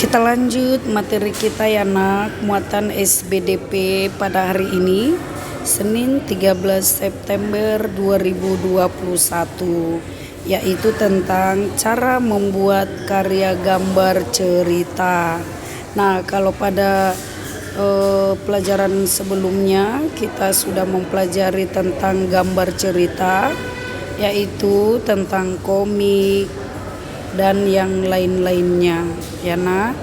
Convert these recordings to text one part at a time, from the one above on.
Kita lanjut materi kita ya nak, muatan SBDP pada hari ini Senin 13 September 2021, yaitu tentang cara membuat karya gambar cerita. Nah, kalau pada pelajaran sebelumnya kita sudah mempelajari tentang gambar cerita, yaitu tentang komik dan yang lain-lainnya ya nak.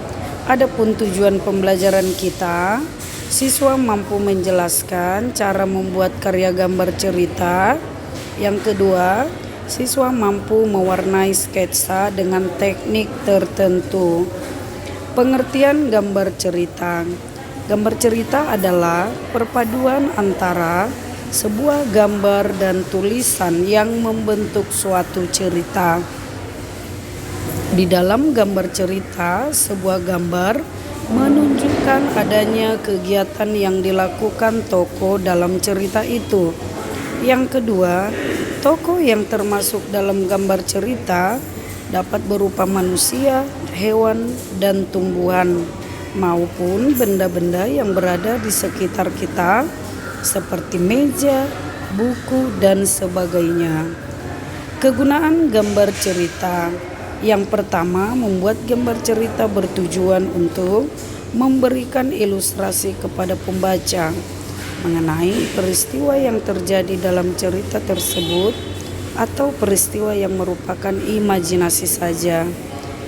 Adapun tujuan pembelajaran kita, siswa mampu menjelaskan cara membuat karya gambar cerita. Yang kedua, siswa mampu mewarnai sketsa dengan teknik tertentu. Pengertian gambar cerita. Gambar cerita adalah perpaduan antara sebuah gambar dan tulisan yang membentuk suatu cerita. Di dalam gambar cerita, sebuah gambar menunjukkan adanya kegiatan yang dilakukan tokoh dalam cerita itu. Yang kedua, tokoh yang termasuk dalam gambar cerita dapat berupa manusia, hewan, dan tumbuhan, maupun benda-benda yang berada di sekitar kita seperti meja, buku, dan sebagainya. Kegunaan gambar cerita. Yang pertama, membuat gambar cerita bertujuan untuk memberikan ilustrasi kepada pembaca mengenai peristiwa yang terjadi dalam cerita tersebut atau peristiwa yang merupakan imajinasi saja.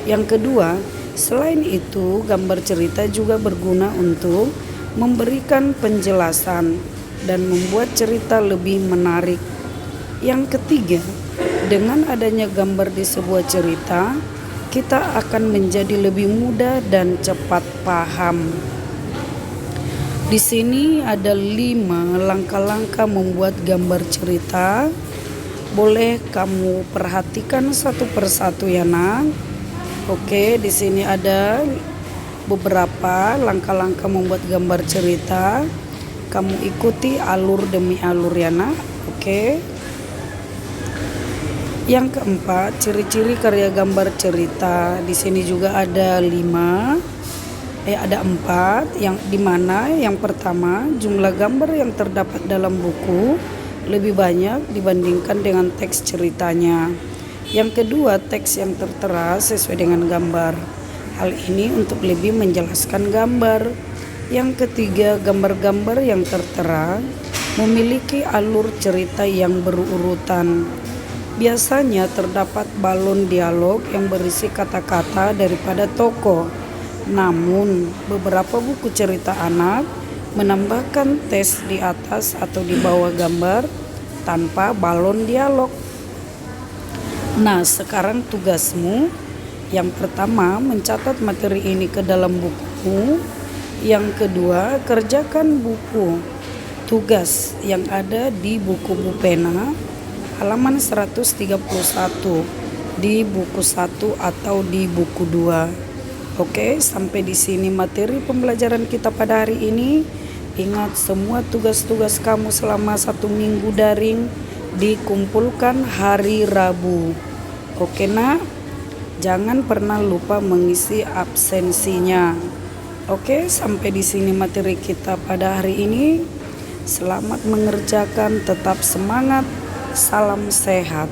Yang kedua, selain itu, gambar cerita juga berguna untuk memberikan penjelasan dan membuat cerita lebih menarik. Yang ketiga, dengan adanya gambar di sebuah cerita, kita akan menjadi lebih mudah dan cepat paham. Di sini ada 5 langkah-langkah membuat gambar cerita. Boleh kamu perhatikan satu persatu ya nak. Oke, di sini ada beberapa langkah-langkah membuat gambar cerita. Kamu ikuti alur demi alur ya nak. Oke. Yang keempat, ciri-ciri karya gambar cerita. Di sini juga ada 4, yang dimana yang pertama, jumlah gambar yang terdapat dalam buku lebih banyak dibandingkan dengan teks ceritanya. Yang kedua, teks yang tertera sesuai dengan gambar. Hal ini untuk lebih menjelaskan gambar. Yang ketiga, gambar-gambar yang tertera memiliki alur cerita yang berurutan. Biasanya terdapat balon dialog yang berisi kata-kata daripada tokoh. Namun, beberapa buku cerita anak menambahkan teks di atas atau di bawah gambar tanpa balon dialog. Nah, sekarang tugasmu. Yang pertama, mencatat materi ini ke dalam buku. Yang kedua, kerjakan buku tugas yang ada di buku pena halaman 131 di buku 1 atau di buku 2. Oke, sampai di sini materi pembelajaran kita pada hari ini. Ingat, semua tugas-tugas kamu selama 1 minggu daring dikumpulkan hari Rabu. Oke nak, jangan pernah lupa mengisi absensinya. Oke, sampai di sini materi kita pada hari ini. Selamat mengerjakan, tetap semangat. Salam sehat.